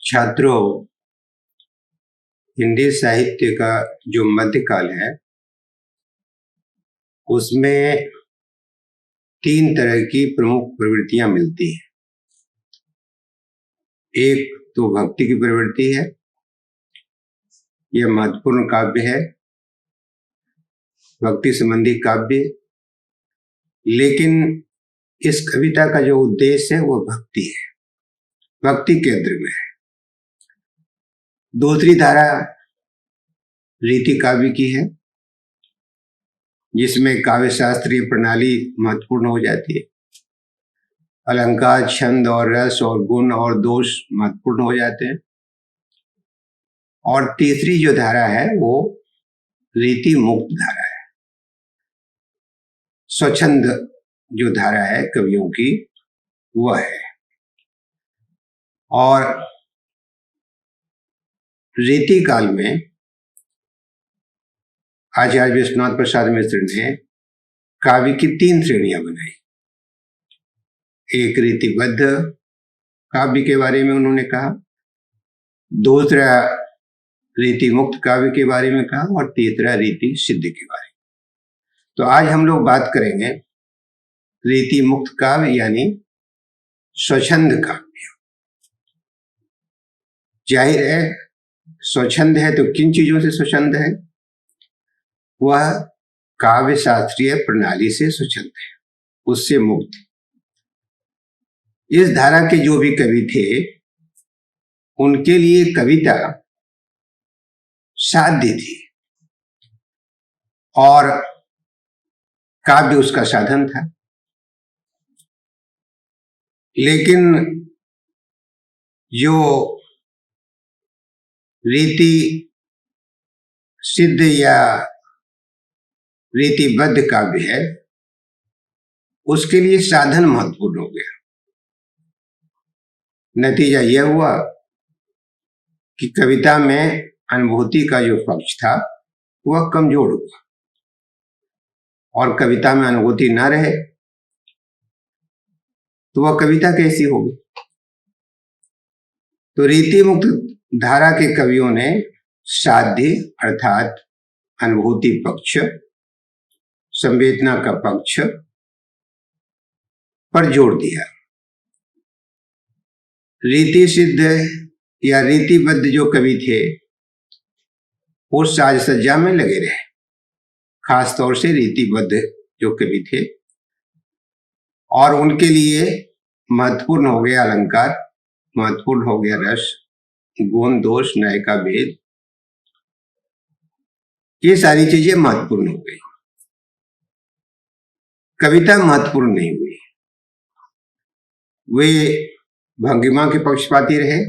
छात्रों, हिंदी साहित्य का जो मध्यकाल है उसमें 3 तरह की प्रमुख प्रवृत्तियां मिलती हैं। एक तो भक्ति की प्रवृत्ति है, यह महत्वपूर्ण काव्य है, भक्ति संबंधी काव्य। लेकिन इस कविता का जो उद्देश्य है वो भक्ति है, भक्ति केंद्र में है। दूसरी धारा रीति काव्य की है, जिसमें काव्य शास्त्रीय प्रणाली महत्वपूर्ण हो जाती है। अलंकार, छंद और रस और गुण और दोष महत्वपूर्ण हो जाते हैं। और तीसरी जो धारा है वो रीति मुक्त धारा है, स्वच्छंद जो धारा है कवियों की वह है। और रीति काल में आचार्य विश्वनाथ प्रसाद मिश्र ने काव्य की 3 श्रेणियां बनाई। एक रीतिबद्ध काव्य के बारे में उन्होंने कहा, दूसरा रीति मुक्त काव्य के बारे में कहा और तीसरा रीति सिद्ध के बारे में। तो आज हम लोग बात करेंगे रीति मुक्त काव्य यानी स्वच्छंद काव्य। जाहिर है स्वच्छंद है तो किन चीजों से स्वच्छंद है? वह काव्य शास्त्रीय प्रणाली से स्वच्छंद है, उससे मुक्त। इस धारा के जो भी कवि थे उनके लिए कविता साध्य थी और काव्य उसका साधन था। लेकिन जो रीति सिद्ध या रीतिबद्ध काव्य है उसके लिए साधन महत्वपूर्ण हो गया। नतीजा यह हुआ कि कविता में अनुभूति का जो पक्ष था वह कमजोर हुआ, और कविता में अनुभूति ना रहे तो वह कविता कैसी होगी? तो रीति मुक्त धारा के कवियों ने साध्य अर्थात अनुभूति पक्ष, संवेदना का पक्ष पर जोर दिया। रीति सिद्ध या रीतिबद्ध जो कवि थे वो साज सज्जा में लगे रहे, खास तौर से रीतिबद्ध जो कवि थे, और उनके लिए महत्वपूर्ण हो गया अलंकार, महत्वपूर्ण हो गया रस, गुण, दोष, न्याय का भेद। ये सारी चीजें महत्वपूर्ण हो गई, कविता महत्वपूर्ण नहीं हुई। वे भंगिमा के पक्षपाती रहे,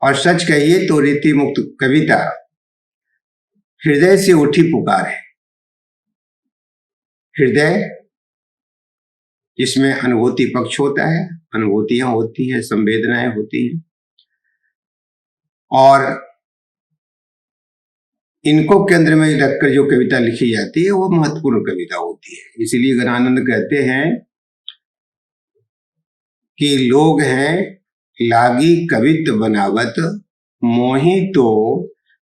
और सच कहिए तो रीति मुक्त कविता हृदय से उठी पुकार है। हृदय जिसमें अनुभूति पक्ष होता है, अनुभूतियां होती हैं, संवेदनाएं होती हैं, और इनको केंद्र में रखकर जो कविता लिखी जाती है वो महत्वपूर्ण कविता होती है। इसलिए गणानंद कहते हैं कि लोग हैं लागी कवित्व बनावत, मोहि तो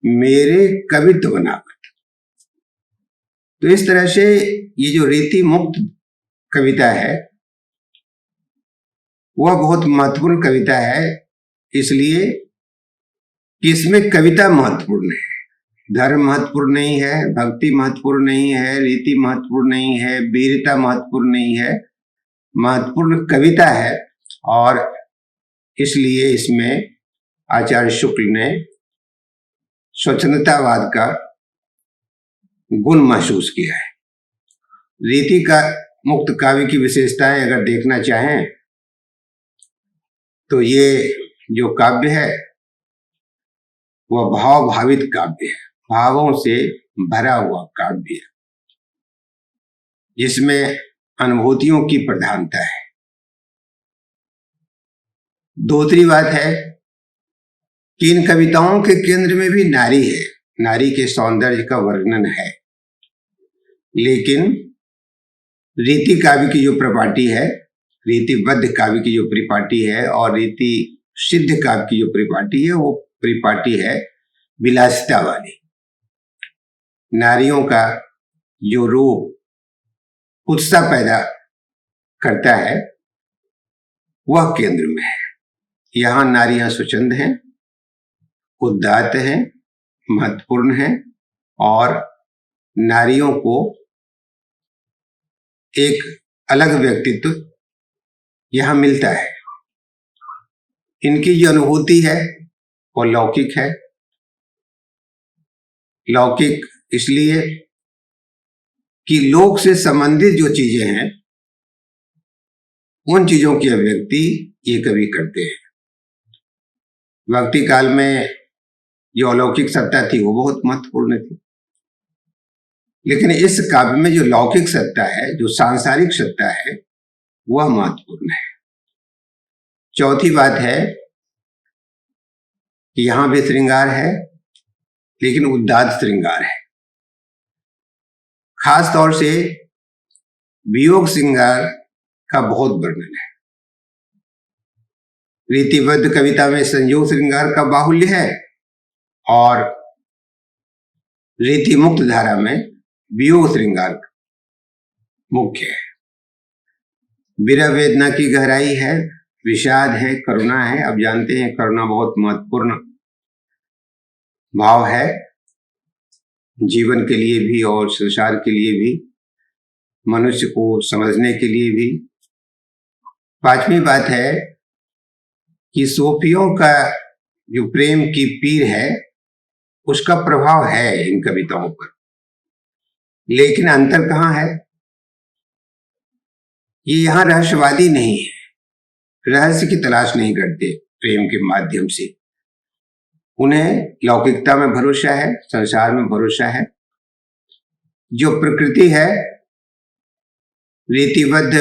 मेरे कवित्व बनावत। तो इस तरह से ये जो रीति मुक्त कविता है वह बहुत महत्वपूर्ण कविता है, इसलिए कि इसमें कविता महत्वपूर्ण है, धर्म महत्वपूर्ण नहीं है, भक्ति महत्वपूर्ण नहीं है, रीति महत्वपूर्ण नहीं है, वीरता महत्वपूर्ण नहीं है, महत्वपूर्ण कविता है। और इसलिए इसमें आचार्य शुक्ल ने स्वच्छंदतावाद का गुण महसूस किया है। रीति का मुक्त काव्य की विशेषताएं अगर देखना चाहें तो ये जो काव्य है वह भाव भावित काव्य है, भावों से भरा हुआ काव्य है, जिसमें अनुभूतियों की प्रधानता है। दूसरी बात है कि इन कविताओं के केंद्र में भी नारी है, नारी के सौंदर्य का वर्णन है। लेकिन रीति काव्य की जो परिपाटी है, रीतिबद्ध काव्य की जो परिपाटी है और रीति सिद्ध काव्य की जो परिपाटी है वो परिपाटी है विलासिता वाली। नारियों का जो रूप उत्साह पैदा करता है वह केंद्र में है। यहाँ नारियां स्वच्छंद हैं, उदात्त हैं, महत्वपूर्ण हैं और नारियों को एक अलग व्यक्तित्व यहाँ मिलता है। इनकी जो अनुभूति है वो लौकिक है। लौकिक इसलिए कि लोक से संबंधित जो चीजें हैं उन चीजों की अभिव्यक्ति ये कवि करते हैं। भक्ति काल में जो अलौकिक सत्ता थी वो बहुत महत्वपूर्ण थी, लेकिन इस काव्य में जो लौकिक सत्ता है, जो सांसारिक सत्ता है, वह महत्वपूर्ण है। चौथी बात है कि यहां भी श्रृंगार है, लेकिन उदात्त श्रृंगार है। खास तौर से वियोग श्रृंगार का बहुत वर्णन है। रीतिबद्ध कविता में संयोग श्रृंगार का बाहुल्य है और रीति मुक्त धारा में वियोग श्रृंगार मुख्य है। विरह वेदना की गहराई है, विषाद है, करुणा है। अब जानते हैं करुणा बहुत महत्वपूर्ण भाव है जीवन के लिए भी और संसार के लिए भी, मनुष्य को समझने के लिए भी। पांचवी बात है कि सूफियों का जो प्रेम की पीर है उसका प्रभाव है इन कविताओं पर, लेकिन अंतर कहाँ है? ये यहाँ रहस्यवादी नहीं है, रहस्य की तलाश नहीं करते प्रेम के माध्यम से। उन्हें लौकिकता में भरोसा है, संसार में भरोसा है। जो प्रकृति है, रीतिबद्ध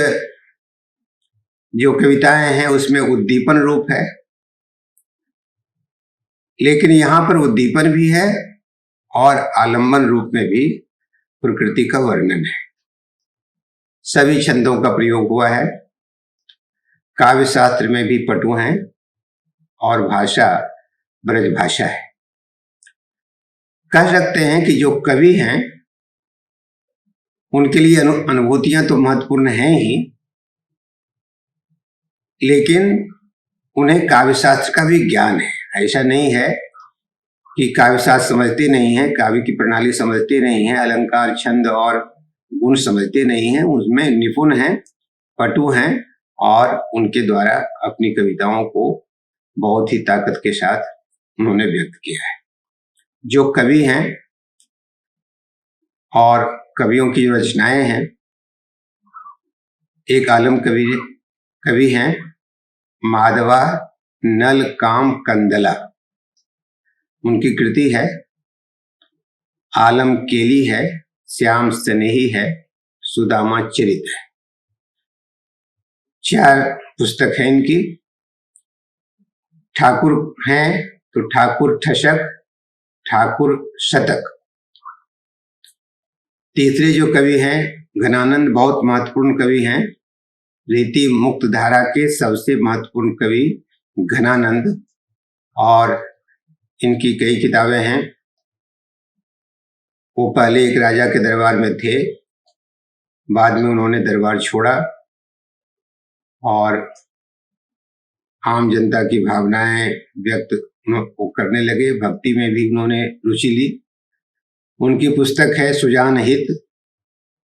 जो कविताएं हैं उसमें उद्दीपन रूप है, लेकिन यहां पर उद्दीपन भी है और आलंबन रूप में भी प्रकृति का वर्णन है। सभी छंदों का प्रयोग हुआ है। काव्य शास्त्र में भी पटु हैं और भाषा ब्रज भाषा है। कह सकते हैं कि जो कवि हैं उनके लिए अनुभूतियां तो महत्वपूर्ण हैं ही, लेकिन उन्हें काव्य शास्त्र का भी ज्ञान है। ऐसा नहीं है कि काव्य शास्त्र समझते नहीं है, काव्य की प्रणाली समझते नहीं है, अलंकार छंद और गुण समझते नहीं है, उसमें निपुण हैं, पटु हैं और उनके द्वारा अपनी कविताओं को बहुत ही ताकत के साथ उन्होंने व्यक्त किया है। जो कवि हैं और कवियों की जो रचनाएं हैं, एक आलम कवि हैं माधवा नल काम कंदला। उनकी कृति है आलम केली है, श्याम स्नेही है, सुदामा चरित है। 4 पुस्तक है इनकी। ठाकुर हैं तो ठाकुर ठशक, ठाकुर शतक। तीसरे जो कवि हैं घनानंद, बहुत महत्वपूर्ण कवि हैं। रीति मुक्त धारा के सबसे महत्वपूर्ण कवि घनानंद, और इनकी कई किताबें हैं। वो पहले एक राजा के दरबार में थे, बाद में उन्होंने दरबार छोड़ा और आम जनता की भावनाएं व्यक्त वो करने लगे। भक्ति में भी उन्होंने रुचि ली। उनकी पुस्तक है सुजान हित,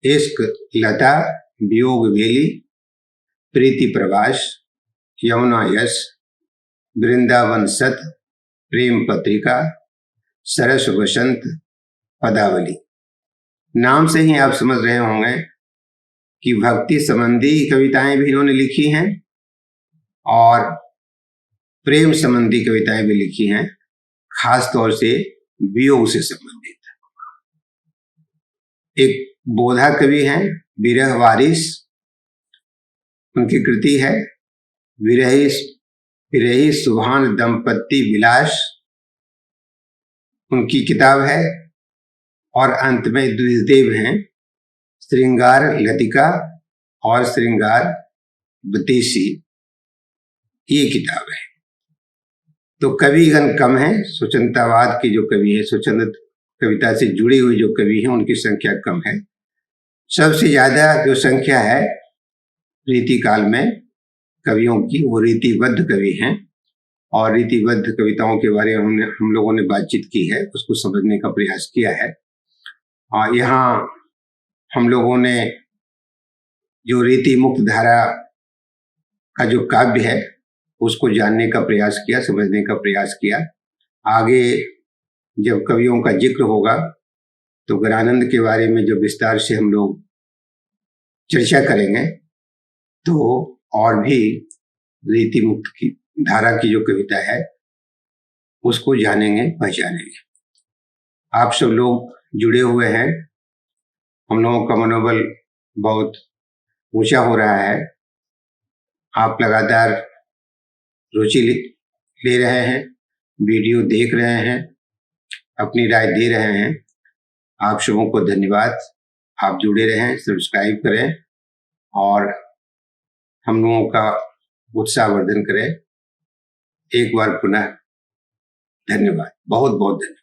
इश्क लता, वियोग वेली, प्रीति प्रवास, यमुना यश, वृंदावन सत, प्रेम पत्रिका, सरस वसंत, पदावली। नाम से ही आप समझ रहे होंगे कि भक्ति संबंधी कविताएं भी इन्होंने लिखी हैं और प्रेम संबंधी कविताएं भी लिखी हैं, खास तौर से वियोग से संबंधित। एक बोधा कवि हैं विरह वारिस, उनकी कृति है विरही सुभान दंपति विलास, उनकी किताब है। और अंत में द्विजदेव हैं श्रृंगार लतिका और श्रृंगार बतीसी, ये किताब है। तो कविगण कम है। स्वतंत्रतावाद के जो कवि है, स्वतंत्र कविता से जुड़ी हुई जो कवि है, उनकी संख्या कम है। सबसे ज्यादा जो संख्या है रीति काल में कवियों की, वो रीतिबद्ध कवि हैं। और रीतिबद्ध कविताओं के बारे में हम लोगों ने बातचीत की है, उसको समझने का प्रयास किया है। और यहाँ हम लोगों ने जो रीति मुक्त धारा का जो काव्य है उसको जानने का प्रयास किया, समझने का प्रयास किया। आगे जब कवियों का जिक्र होगा तो गणानंद के बारे में जब विस्तार से हम लोग चर्चा करेंगे तो और भी रीति मुक्त की धारा की जो कविता है उसको जानेंगे, पहचानेंगे। आप सब लोग जुड़े हुए हैं, हम लोगों का मनोबल बहुत ऊंचा हो रहा है। आप लगातार रुचि ले रहे हैं, वीडियो देख रहे हैं, अपनी राय दे रहे हैं। आप सबों को धन्यवाद। आप जुड़े रहें, सब्सक्राइब करें और हम लोगों का उत्साहवर्धन करें। एक बार पुनः धन्यवाद, बहुत बहुत धन्यवाद।